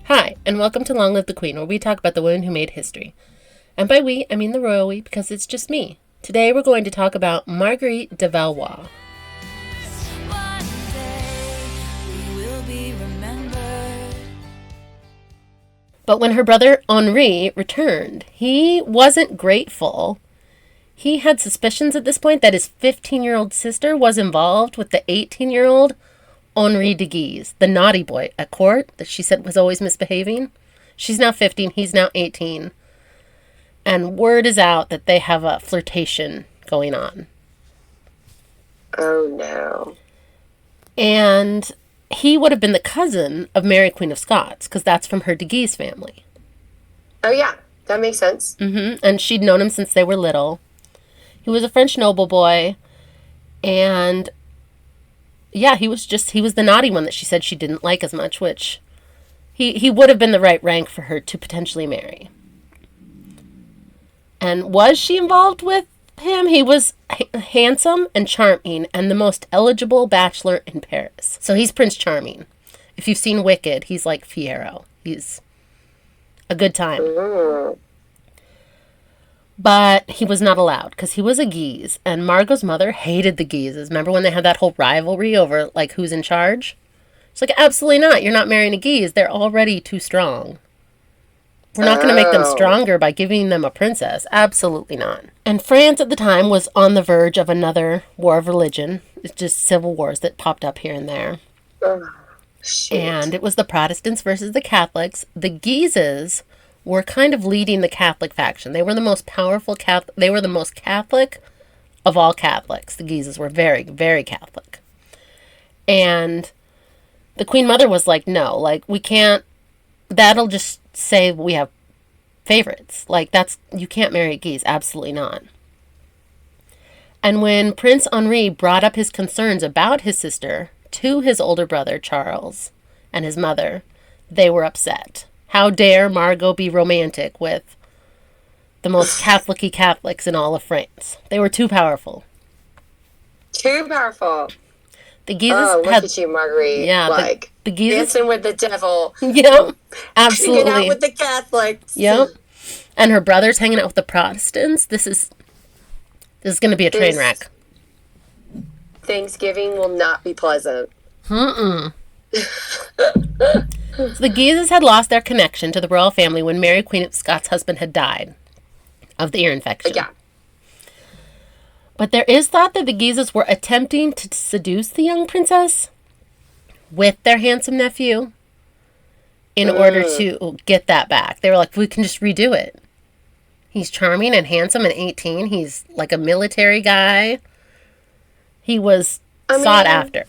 Hi, and welcome to Long Live the Queen, where we talk about the women who made history. And by we, I mean the royal we, because it's just me. Today we're going to talk about Marguerite de Valois. But when her brother Henri returned, he wasn't grateful. He had suspicions at this point that his 15-year-old sister was involved with the 18-year-old Henri de Guise, the naughty boy at court that she said was always misbehaving. She's now 15, he's now 18. And word is out that they have a flirtation going on. Oh, no. And he would have been the cousin of Mary, Queen of Scots, because that's from her de Guise family. Oh, yeah. That makes sense. And she'd known him since they were little. He was a French noble boy. And yeah, he was the naughty one that she said she didn't like as much, which he would have been the right rank for her to potentially marry. And was she involved with him? He was handsome and charming and the most eligible bachelor in Paris. So he's Prince Charming. If you've seen Wicked, he's like Fiyero. He's a good time. Mm. But he was not allowed because he was a Guise. And Margot's mother hated the Guises. Remember when they had that whole rivalry over like who's in charge? It's like, absolutely not. You're not marrying a Guise. They're already too strong. We're not going to make them stronger by giving them a princess. Absolutely not. And France at the time was on the verge of another war of religion. It's just civil wars that popped up here and there. Oh, shit. And it was the Protestants versus the Catholics. The Guises were kind of leading the Catholic faction. They were the most powerful Catholic. They were the most Catholic of all Catholics. The Guises were very, very Catholic. And the Queen Mother was like, no, like we can't, that'll just say we have favorites. Like you can't marry a Guise. Absolutely not. And when Prince Henri brought up his concerns about his sister to his older brother, Charles, and his mother, they were upset. How dare Margot be romantic with the most Catholic-y Catholics in all of France? They were too powerful. Too powerful. The Guises look at you, Marguerite. Yeah, like, the Guises... dancing with the devil. Yep, absolutely. Hanging out with the Catholics. Yep. And her brother's hanging out with the Protestants. This is going to be a train wreck. Thanksgiving will not be pleasant. So the Guises had lost their connection to the royal family when Mary, Queen of Scots' husband, had died of the ear infection. Yeah. But there is thought that the Guises were attempting to seduce the young princess with their handsome nephew in order to get that back. They were like, we can just redo it. He's charming and handsome and 18. He's like a military guy. He was sought after.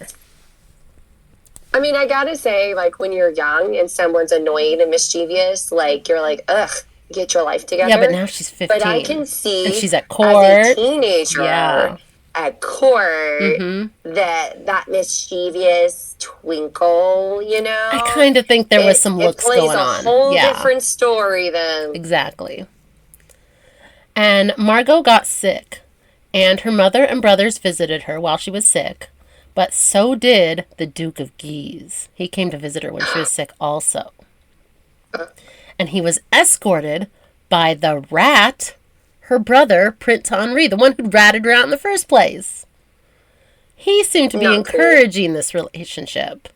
I mean, I gotta say, like, when you're young and someone's annoying and mischievous, like, you're like, ugh, get your life together. Yeah, but now she's 15. But I can see, and she's at court. As a teenager, at court, that mischievous twinkle, you know? I kind of think there was some looks going on. It plays a whole different story then. Exactly. And Margot got sick, and her mother and brothers visited her while she was sick. But so did the Duke of Guise. He came to visit her when she was sick also. And he was escorted by the rat, her brother, Prince Henri, the one who ratted her out in the first place. He seemed to be encouraging this relationship.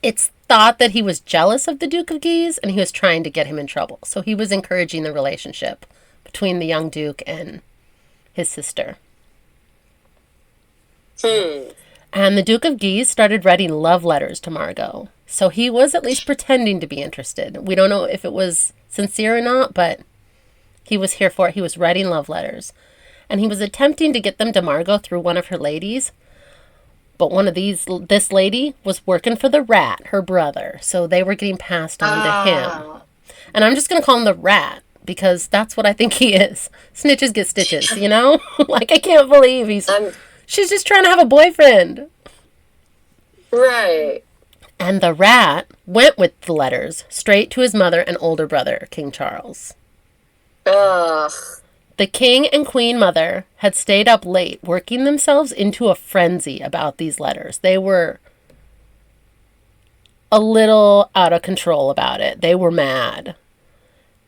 It's thought that he was jealous of the Duke of Guise and he was trying to get him in trouble. So he was encouraging the relationship between the young Duke and his sister. And the Duke of Guise started writing love letters to Margot. So he was at least pretending to be interested. We don't know if it was sincere or not, but he was here for it. He was writing love letters. And he was attempting to get them to Margot through one of her ladies. But this lady was working for the rat, her brother. So they were getting passed on to him. And I'm just going to call him the rat because that's what I think he is. Snitches get stitches, you know? Like, I can't believe she's just trying to have a boyfriend. Right. And the rat went with the letters straight to his mother and older brother, King Charles. Ugh. The king and queen mother had stayed up late, working themselves into a frenzy about these letters. They were a little out of control about it. They were mad.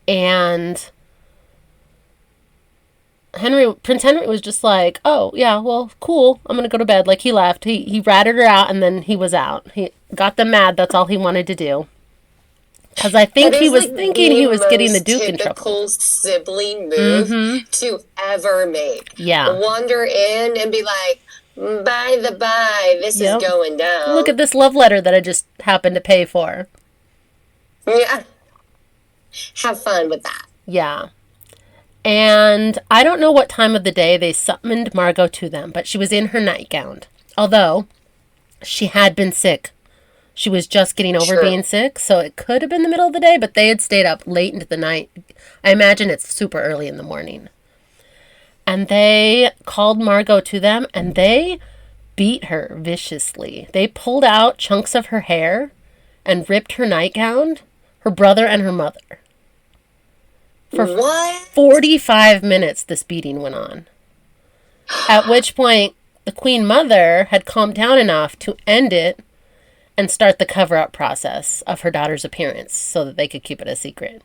And Prince Henry was just like, oh, yeah, well, cool. I'm going to go to bed. Like, he left. He ratted her out, and then he was out. He got them mad. That's all he wanted to do. Because I think he was thinking he was getting the Duke in trouble. Typical sibling move to ever make. Yeah. Wander in and be like, by the by, this is going down. Look at this love letter that I just happened to pay for. Yeah. Have fun with that. Yeah. And I don't know what time of the day they summoned Margot to them, but she was in her nightgown. Although, she had been sick. She was just getting over being sick, so it could have been the middle of the day, but they had stayed up late into the night. I imagine it's super early in the morning. And they called Margot to them, and they beat her viciously. They pulled out chunks of her hair and ripped her nightgown, her brother and her mother. For 45 minutes, this beating went on. At which point, the Queen Mother had calmed down enough to end it and start the cover-up process of her daughter's appearance so that they could keep it a secret.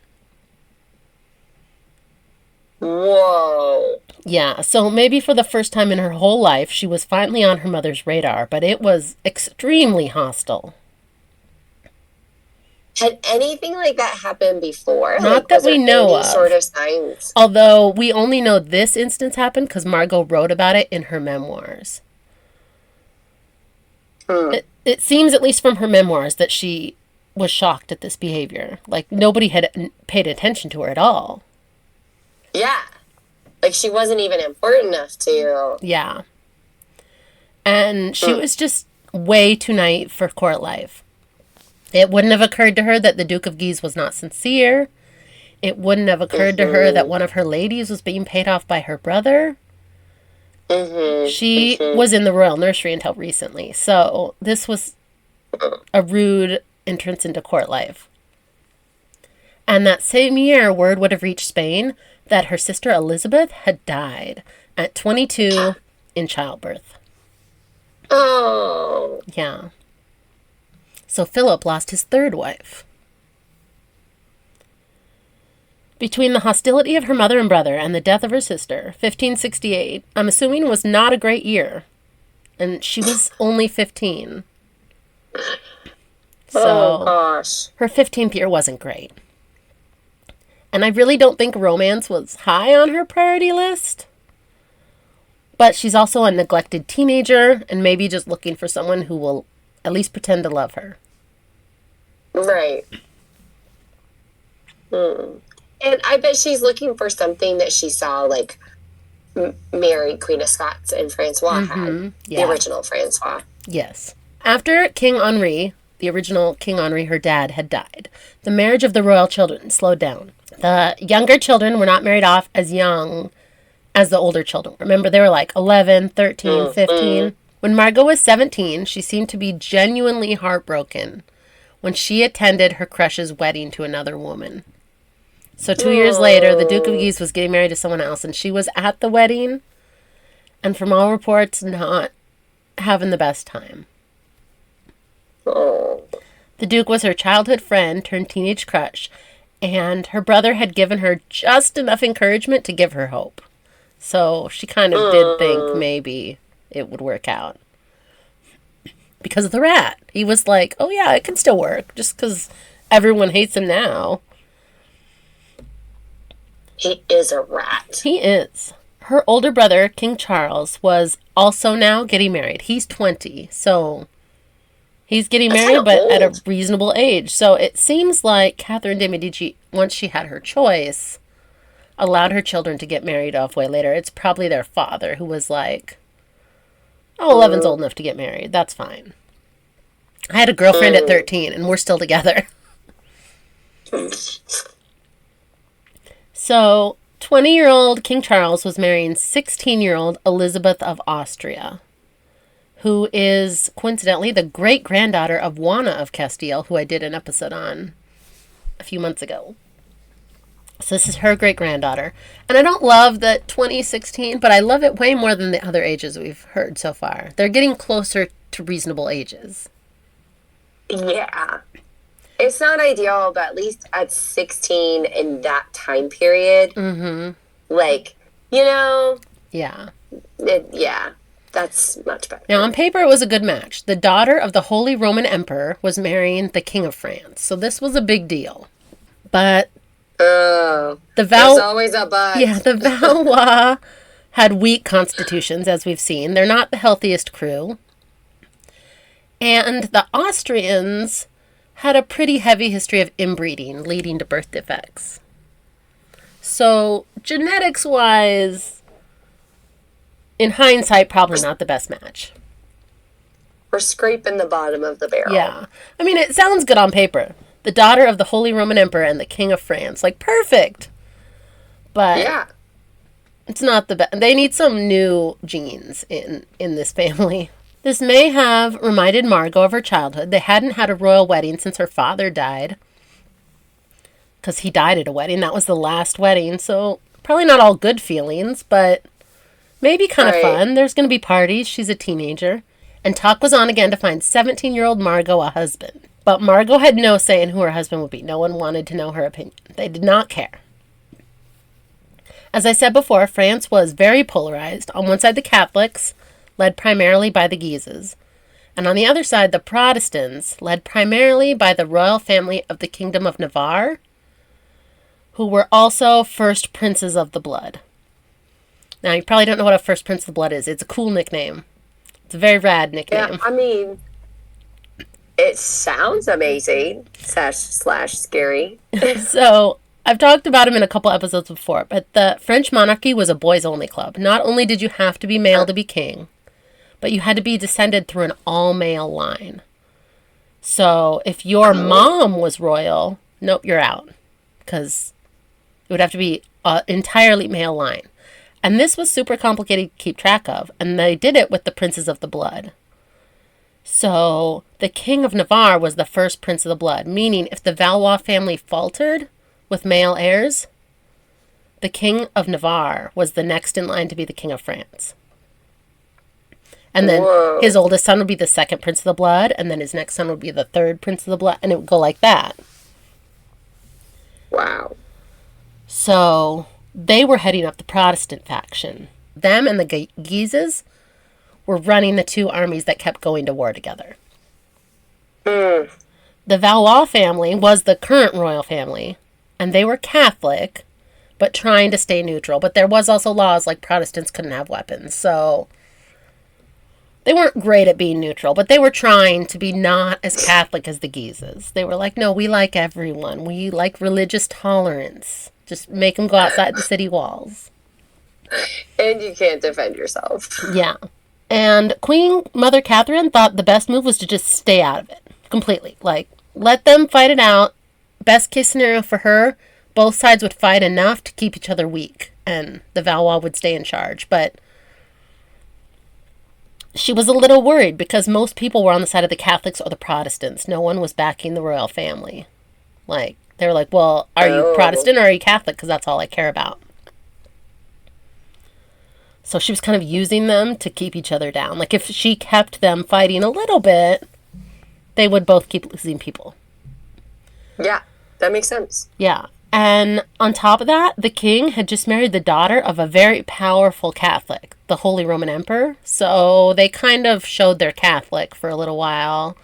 Whoa. Yeah, so maybe for the first time in her whole life, she was finally on her mother's radar, but it was extremely hostile. Had anything like that happened before? Not that we know of. Sort of signs? Although we only know this instance happened because Margot wrote about it in her memoirs. It seems, at least from her memoirs, that she was shocked at this behavior. Like, nobody had paid attention to her at all. Yeah. Like, she wasn't even important enough to... Yeah. And she was just way too naive for court life. It wouldn't have occurred to her that the Duke of Guise was not sincere. It wouldn't have occurred to her that one of her ladies was being paid off by her brother. She was in the royal nursery until recently. So this was a rude entrance into court life. And that same year, word would have reached Spain that her sister Elizabeth had died at 22 in childbirth. Oh. Yeah. So Philip lost his third wife. Between the hostility of her mother and brother and the death of her sister, 1568, I'm assuming, was not a great year. And she was only 15. So gosh. Her 15th year wasn't great. And I really don't think romance was high on her priority list. But she's also a neglected teenager and maybe just looking for someone who will at least pretend to love her. Right. And I bet she's looking for something that she saw, like, Mary, Queen of Scots, and Francois had. Yeah. The original Francois. Yes. After King Henri, the original King Henri, her dad, had died, the marriage of the royal children slowed down. The younger children were not married off as young as the older children. Remember, they were like 11, 13, 15. When Margot was 17, she seemed to be genuinely heartbroken when she attended her crush's wedding to another woman. So 2 years later, the Duke of Guise was getting married to someone else, and she was at the wedding, and from all reports, not having the best time. The Duke was her childhood friend turned teenage crush, and her brother had given her just enough encouragement to give her hope. So she kind of did think maybe it would work out. Because of the rat. He was like, oh yeah, it can still work, just because everyone hates him now. He is a rat. He is. Her older brother, King Charles, was also now getting married. He's 20, so he's getting married, but at a reasonable age. So it seems like Catherine de Medici, once she had her choice, allowed her children to get married off way later. It's probably their father who was like, oh, 11's old enough to get married. That's fine. I had a girlfriend at 13, and we're still together. So, 20-year-old King Charles was marrying 16-year-old Elizabeth of Austria, who is, coincidentally, the great-granddaughter of Juana of Castile, who I did an episode on a few months ago. So this is her great-granddaughter. And I don't love the 2016, but I love it way more than the other ages we've heard so far. They're getting closer to reasonable ages. Yeah. It's not ideal, but at least at 16 in that time period, like, you know, Yeah. yeah, that's much better. Now, on paper, it was a good match. The daughter of the Holy Roman Emperor was marrying the King of France, so this was a big deal. But Oh, the there's always a but. Yeah, the Valois had weak constitutions, as we've seen. They're not the healthiest crew. And the Austrians had a pretty heavy history of inbreeding, leading to birth defects. So, genetics-wise, in hindsight, probably not the best match. We're scraping the bottom of the barrel. Yeah. I mean, it sounds good on paper. The daughter of the Holy Roman Emperor and the King of France. Like, perfect. But yeah, it's not the best. They need some new genes in this family. This may have reminded Margot of her childhood. They hadn't had a royal wedding since her father died. Because he died at a wedding. That was the last wedding. So, probably not all good feelings, but maybe kind of fun. There's going to be parties. She's a teenager. And talk was on again to find 17-year-old Margot a husband. But Margot had no say in who her husband would be. No one wanted to know her opinion. They did not care. As I said before, France was very polarized. On one side, the Catholics, led primarily by the Guises. And on the other side, the Protestants, led primarily by the royal family of the Kingdom of Navarre, who were also first princes of the blood. Now, you probably don't know what a first prince of the blood is. It's a cool nickname. It's a very rad nickname. Yeah, I mean, it sounds amazing slash scary. So, I've talked about him in a couple episodes before, but the French monarchy was a boys-only club. Not only did you have to be male to be king, but you had to be descended through an all-male line. So, if your mom was royal, nope, you're out. Because it would have to be an entirely male line. And this was super complicated to keep track of, and they did it with the princes of the blood. So, the King of Navarre was the first prince of the blood, meaning if the Valois family faltered with male heirs, the King of Navarre was the next in line to be the King of France. And then his oldest son would be the second prince of the blood, and then his next son would be the third prince of the blood, and it would go like that. Wow. So, they were heading up the Protestant faction. Them and the Guises were running the two armies that kept going to war together. The Valois family was the current royal family, and they were Catholic, but trying to stay neutral. But there was also laws like Protestants couldn't have weapons, so they weren't great at being neutral, but they were trying to be not as Catholic as the Guises. They were like, no, we like everyone. We like religious tolerance. Just make them go outside the city walls. And you can't defend yourself. Yeah. And Queen Mother Catherine thought the best move was to just stay out of it completely. Like, let them fight it out. Best case scenario for her, both sides would fight enough to keep each other weak, and the Valois would stay in charge. But she was a little worried because most people were on the side of the Catholics or the Protestants. No one was backing the royal family. Like, they were like, well, are you Protestant or are you Catholic? Because that's all I care about. So she was kind of using them to keep each other down. Like, if she kept them fighting a little bit, they would both keep losing people. Yeah, that makes sense. Yeah. And on top of that, the king had just married the daughter of a very powerful Catholic, the Holy Roman Emperor. So they kind of showed they're Catholic for a little while.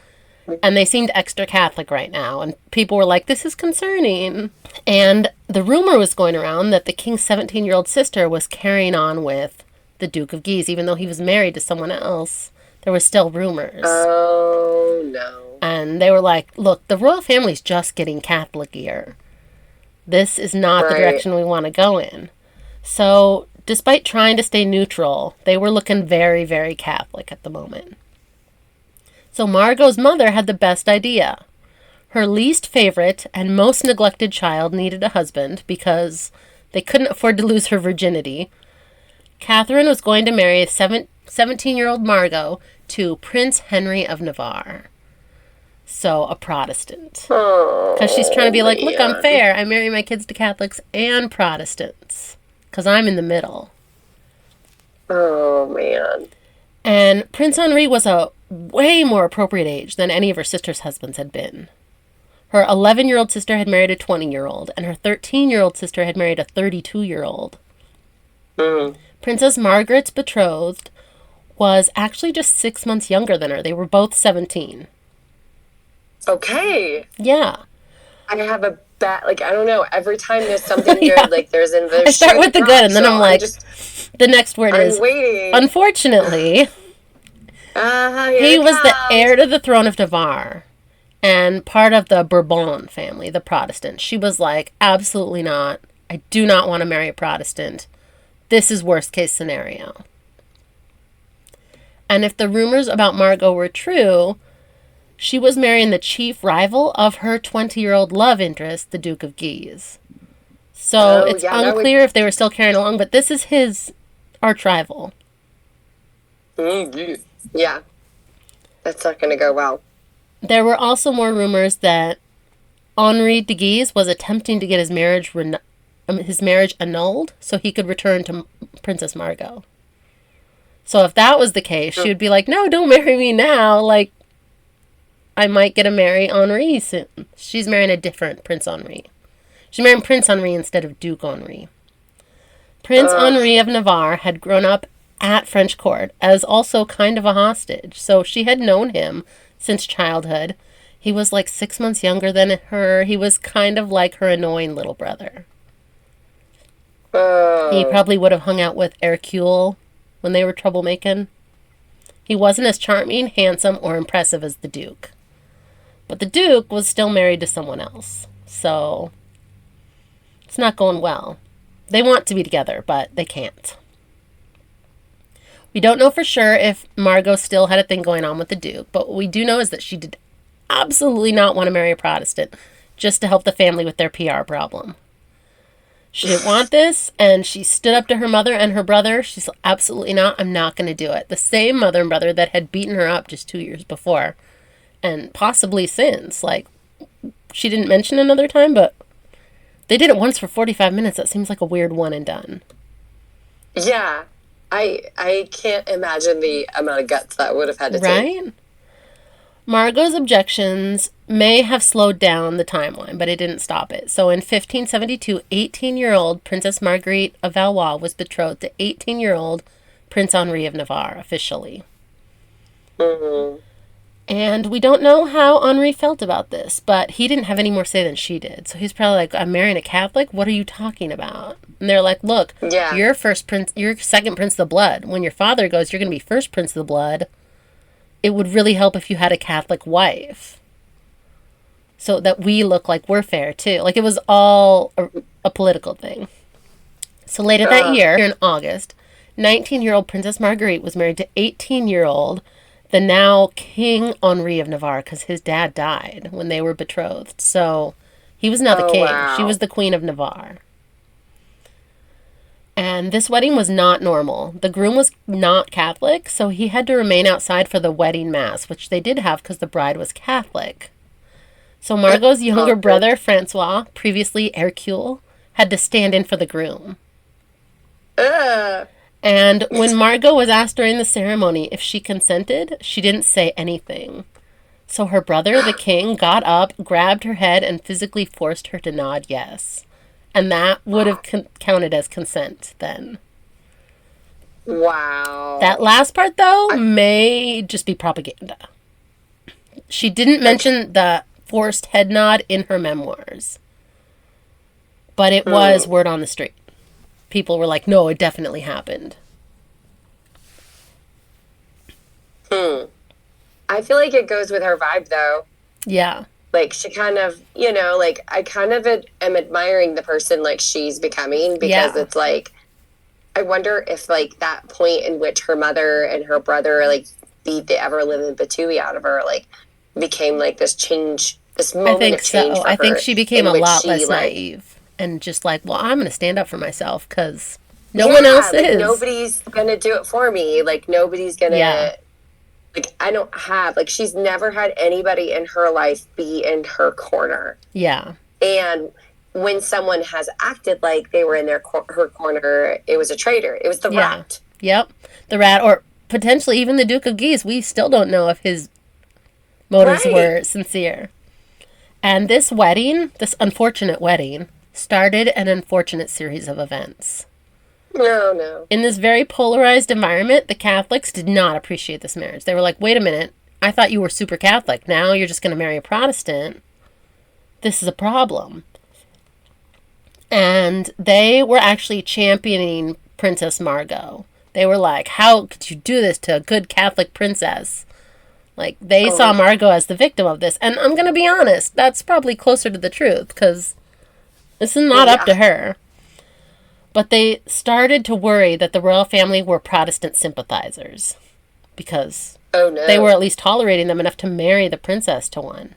And they seemed extra Catholic right now. And people were like, this is concerning. And the rumor was going around that the king's 17-year-old sister was carrying on with the Duke of Guise, even though he was married to someone else. There were still rumors. Oh, no. And they were like, look, the royal family's just getting Catholic-ier. This is not the direction we want to go in. So, despite trying to stay neutral, they were looking very, very Catholic at the moment. So Margot's mother had the best idea. Her least favorite and most neglected child needed a husband because they couldn't afford to lose her virginity. Catherine was going to marry 17-year-old Margot to Prince Henry of Navarre. So, a Protestant. Because she's trying to be like, look, I'm fair. I marry my kids to Catholics and Protestants. Because I'm in the middle. Oh, man. And Prince Henri was a way more appropriate age than any of her sister's husbands had been. Her 11-year-old sister had married a 20-year-old, and her 13-year-old sister had married a 32-year-old. Princess Margaret's betrothed was actually just 6 months younger than her. They were both 17. Okay. Yeah. I have a bad, like, I don't know, every time there's something good, Yeah. like, there's I start with the good, and then I'm like, the next word is, waiting. Unfortunately, he was the heir to the throne of Navarre and part of the Bourbon family, the Protestants. She was like, absolutely not. I do not want to marry a Protestant. This is worst case scenario. And if the rumors about Margot were true, she was marrying the chief rival of her 20-year-old love interest, the Duke of Guise. So it's unclear if they were still carrying along, but this is his arch rival. Yeah. That's not going to go well. There were also more rumors that Henri de Guise was attempting to get his marriage annulled so he could return to Princess Margot. So if that was the case, she would be like, no, don't marry me now. Like, I might get to marry Henri soon. She's marrying a different Prince Henri. She's marrying Prince Henri instead of Duke Henri. Prince Henri of Navarre had grown up at French court as also kind of a hostage. So she had known him since childhood. He was like 6 months younger than her. He was kind of like her annoying little brother. He probably would have hung out with Hercule when they were troublemaking. He wasn't as charming, handsome, or impressive as the Duke. But the Duke was still married to someone else. So it's not going well. They want to be together, but they can't. We don't know for sure if Margot still had a thing going on with the Duke, but what we do know is that she did absolutely not want to marry a Protestant just to help the family with their PR problem. She didn't want this, and she stood up to her mother and her brother. She's like, absolutely not. I'm not going to do it. The same mother and brother that had beaten her up just 2 years before, and possibly since. Like, she didn't mention another time, but they did it once for 45 minutes. That seems like a weird one and done. Yeah. I can't imagine the amount of guts that would have had to take. Right? Margot's objections may have slowed down the timeline, but it didn't stop it. So in 1572, 18-year-old Princess Marguerite of Valois was betrothed to 18-year-old Prince Henri of Navarre, officially. Mm-hmm. And we don't know how Henri felt about this, but he didn't have any more say than she did. So he's probably like, I'm marrying a Catholic? What are you talking about? And they're like, look, you're second Prince of the Blood. When your father goes, you're going to be first Prince of the Blood. It would really help if you had a Catholic wife. So that we look like we're fair, too. Like, it was all a political thing. So later that year, in August, 19-year-old Princess Marguerite was married to 18-year-old, the now King Henri of Navarre, because his dad died when they were betrothed. So he was now the king. Wow. She was the Queen of Navarre. And this wedding was not normal. The groom was not Catholic, so he had to remain outside for the wedding mass, which they did have because the bride was Catholic. So Margot's younger brother, Francois, previously Hercule, had to stand in for the groom. And when Margot was asked during the ceremony if she consented, she didn't say anything. So her brother, the king, got up, grabbed her head, and physically forced her to nod yes. And that would have counted as consent then. Wow. That last part, though, may just be propaganda. She didn't mention the forced head nod in her memoirs. But it was word on the street. People were like, no, it definitely happened. I feel like it goes with her vibe, though. Yeah. Like, she kind of, like, I kind of am admiring the person, like, she's becoming, because it's like, I wonder if, like, that point in which her mother and her brother, like, beat the ever-living patooey out of her, like, became, like, this change, this moment of change for her. I think she became a lot less naive and just like, well, I'm going to stand up for myself because no one else is. Nobody's going to do it for me. Like, nobody's going to... Like, I don't have, like, she's never had anybody in her life be in her corner. Yeah. And when someone has acted like they were in her corner, it was a traitor. It was the rat. Yep. The rat, or potentially even the Duke of Guise, we still don't know if his motives were sincere. And this wedding, this unfortunate wedding, started an unfortunate series of events. No. In this very polarized environment, the Catholics did not appreciate this marriage. They were like, wait a minute, I thought you were super Catholic. Now you're just going to marry a Protestant. This is a problem. And they were actually championing Princess Margot. They were like, how could you do this to a good Catholic princess? Like, they saw Margot as the victim of this. And I'm going to be honest, that's probably closer to the truth, because this is not up to her. But they started to worry that the royal family were Protestant sympathizers, because they were at least tolerating them enough to marry the princess to one.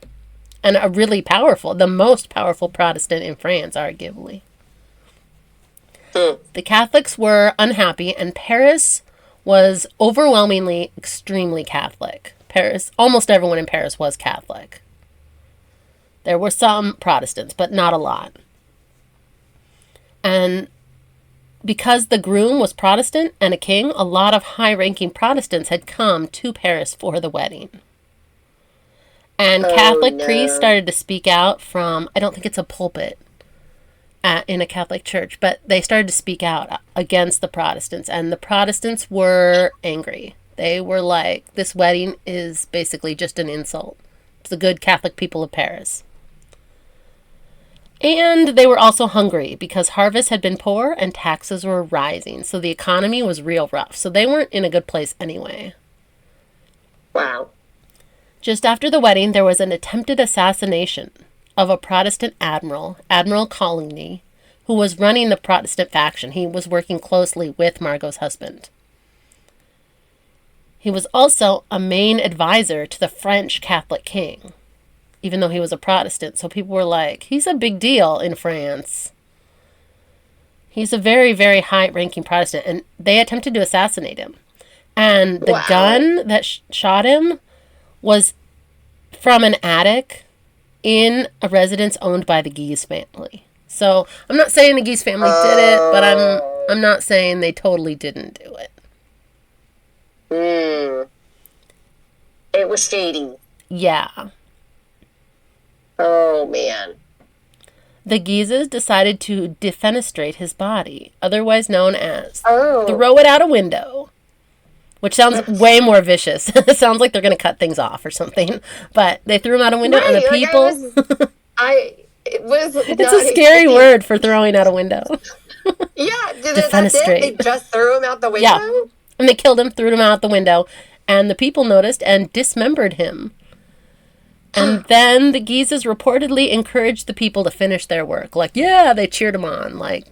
And a really powerful, the most powerful Protestant in France, arguably. The Catholics were unhappy, and Paris was overwhelmingly extremely Catholic. Paris, almost everyone in Paris was Catholic. There were some Protestants, but not a lot. And because the groom was Protestant and a king, a lot of high-ranking Protestants had come to Paris for the wedding. And Catholic priests started to speak out from, I don't think it's a pulpit in a Catholic church, but they started to speak out against the Protestants. And the Protestants were angry. They were like, this wedding is basically just an insult to the good Catholic people of Paris. And they were also hungry because harvests had been poor and taxes were rising. So the economy was real rough. So they weren't in a good place anyway. Wow. Just after the wedding, there was an attempted assassination of a Protestant admiral, Admiral Coligny, who was running the Protestant faction. He was working closely with Margot's husband. He was also a main advisor to the French Catholic king, even though he was a Protestant. So people were like, he's a big deal in France. He's a very, very high-ranking Protestant. And they attempted to assassinate him. And the gun that shot him was from an attic in a residence owned by the Guise family. So I'm not saying the Guise family did it, but I'm not saying they totally didn't do it. It was shady. Yeah. Oh, man. The Guises decided to defenestrate his body, otherwise known as throw it out a window. Which sounds way more vicious. It sounds like they're going to cut things off or something. But they threw him out a window, and the people... It's a scary word for throwing out a window. Yeah, that's it? They just threw him out the window? Yeah, and they killed him, threw him out the window, and the people noticed and dismembered him. And then the Guises reportedly encouraged the people to finish their work. Like, yeah, they cheered him on. Like,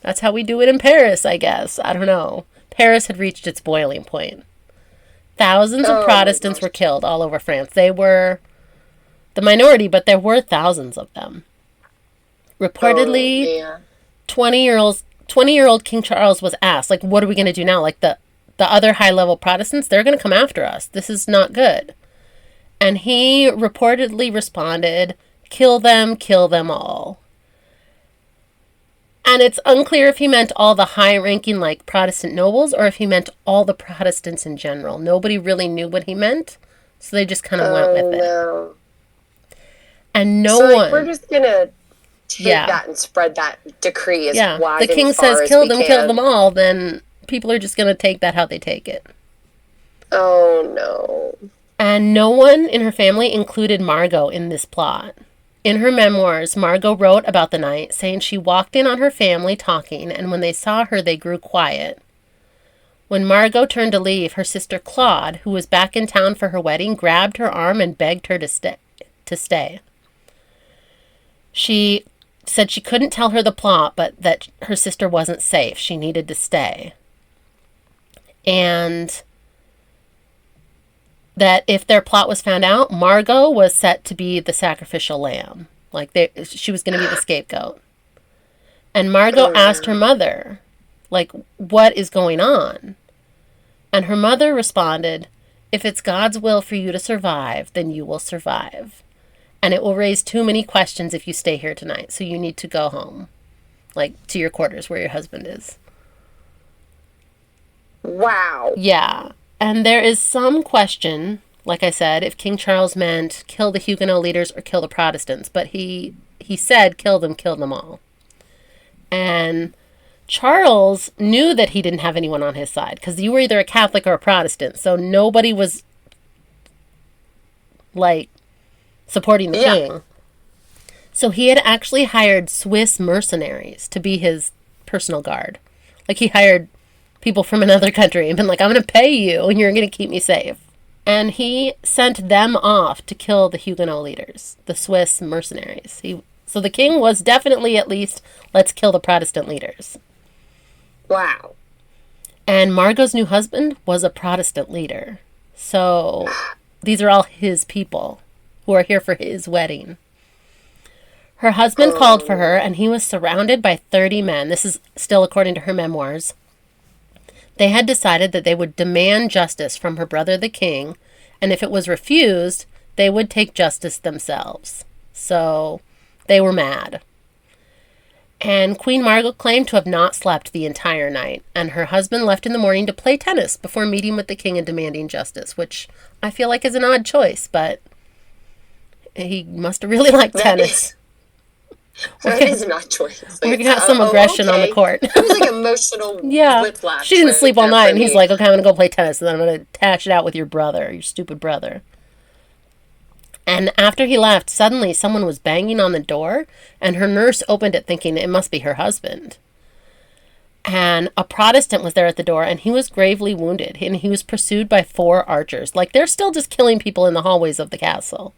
that's how we do it in Paris, I guess. I don't know. Paris had reached its boiling point. Thousands of Protestants were killed all over France. They were the minority, but there were thousands of them. Reportedly, 20-year-old King Charles was asked, like, what are we going to do now? Like, the other high-level Protestants, they're going to come after us. This is not good. And he reportedly responded, kill them all. And it's unclear if he meant all the high-ranking, like, Protestant nobles, or if he meant all the Protestants in general. Nobody really knew what he meant, so they just kind of went with it. And we're just going to take that and spread that decree as wide the king and far says, kill them all, then people are just going to take that how they take it. Oh, no. And no one in her family included Margot in this plot. In her memoirs, Margot wrote about the night, saying she walked in on her family talking, and when they saw her, they grew quiet. When Margot turned to leave, her sister Claude, who was back in town for her wedding, grabbed her arm and begged her to stay. She said she couldn't tell her the plot, but that her sister wasn't safe. She needed to stay. And that if their plot was found out, Margot was set to be the sacrificial lamb. Like, she was going to be the scapegoat. And Margot asked her mother, like, what is going on? And her mother responded, if it's God's will for you to survive, then you will survive. And it will raise too many questions if you stay here tonight. So you need to go home, like, to your quarters where your husband is. Wow. Yeah. And there is some question, like I said, if King Charles meant kill the Huguenot leaders or kill the Protestants, but he said kill them all. And Charles knew that he didn't have anyone on his side because you were either a Catholic or a Protestant, so nobody was like supporting the Yeah. king. So he had actually hired Swiss mercenaries to be his personal guard. Like he hired people from another country and been like, I'm going to pay you and you're going to keep me safe. And he sent them off to kill the Huguenot leaders, the Swiss mercenaries. So the king was definitely at least, let's kill the Protestant leaders. Wow. And Margot's new husband was a Protestant leader. So these are all his people who are here for his wedding. Her husband called for her, and he was surrounded by 30 men. This is still according to her memoirs. They had decided that they would demand justice from her brother the king, and if it was refused, they would take justice themselves. So they were mad. And Queen Margaret claimed to have not slept the entire night, and her husband left in the morning to play tennis before meeting with the king and demanding justice, which I feel like is an odd choice, but he must have really liked tennis. That is not choice. We're going to have some aggression on the court. It was like emotional whiplash. She didn't sleep all night, and he's like, okay, I'm going to go play tennis, and then I'm going to hash it out with your brother, your stupid brother. And after he left, suddenly someone was banging on the door, and her nurse opened it thinking it must be her husband. And a Protestant was there at the door, and he was gravely wounded, and he was pursued by 4 archers. Like, they're still just killing people in the hallways of the castle.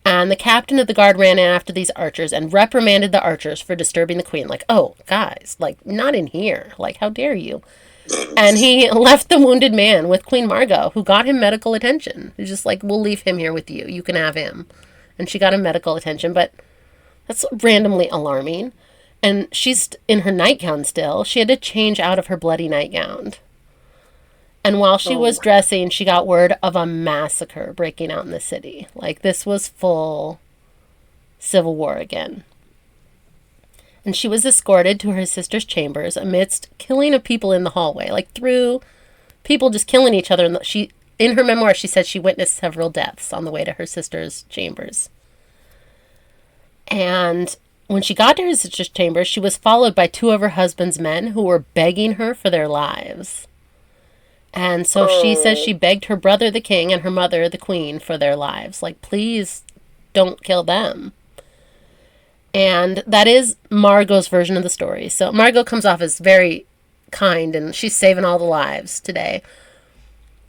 And the captain of the guard ran in after these archers and reprimanded the archers for disturbing the queen. Like, oh, guys, like, not in here. Like, how dare you? And he left the wounded man with Queen Margot, who got him medical attention. He's just like, we'll leave him here with you. You can have him. And she got him medical attention, but that's randomly alarming. And she's in her nightgown still. She had to change out of her bloody nightgown. And while she was dressing, she got word of a massacre breaking out in the city. Like, this was full civil war again. And she was escorted to her sister's chambers amidst killing of people in the hallway. Like, through people just killing each other. And in her memoir, she said she witnessed several deaths on the way to her sister's chambers. And when she got to her sister's chambers, she was followed by 2 of her husband's men who were begging her for their lives. And so she says she begged her brother, the king, and her mother, the queen, for their lives. Like, please don't kill them. And that is Margot's version of the story. So Margot comes off as very kind, and she's saving all the lives today.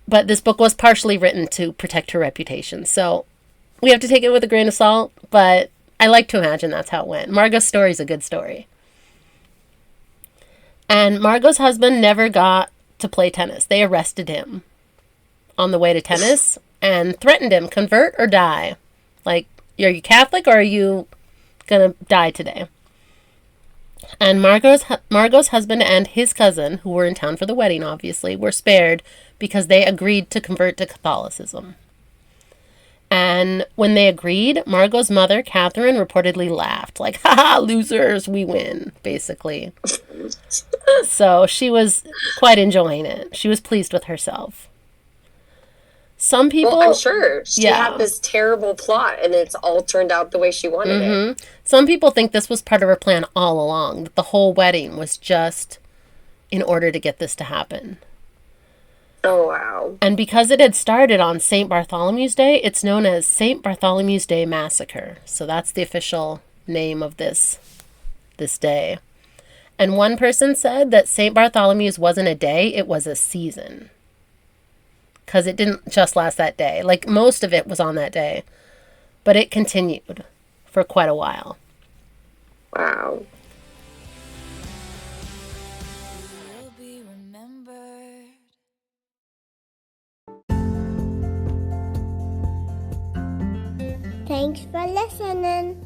But this book was partially written to protect her reputation. So we have to take it with a grain of salt, but I like to imagine that's how it went. Margot's story is a good story. And Margot's husband never got to play tennis. They arrested him on the way to tennis and threatened him, convert or die. Like, are you Catholic or are you gonna die today? And Margot's husband and his cousin, who were in town for the wedding, obviously, were spared because they agreed to convert to Catholicism. And when they agreed, Margot's mother, Catherine, reportedly laughed. Like, haha, losers, we win, basically. So she was quite enjoying it. She was pleased with herself. Some people... Well, I'm sure. She had this terrible plot, and it's all turned out the way she wanted it. Some people think this was part of her plan all along. That the whole wedding was just in order to get this to happen. Oh, wow. And because it had started on St. Bartholomew's Day, it's known as St. Bartholomew's Day Massacre. So that's the official name of this day. And one person said that St. Bartholomew's wasn't a day, it was a season. Because it didn't just last that day. Like, most of it was on that day. But it continued for quite a while. Wow. Thanks for listening.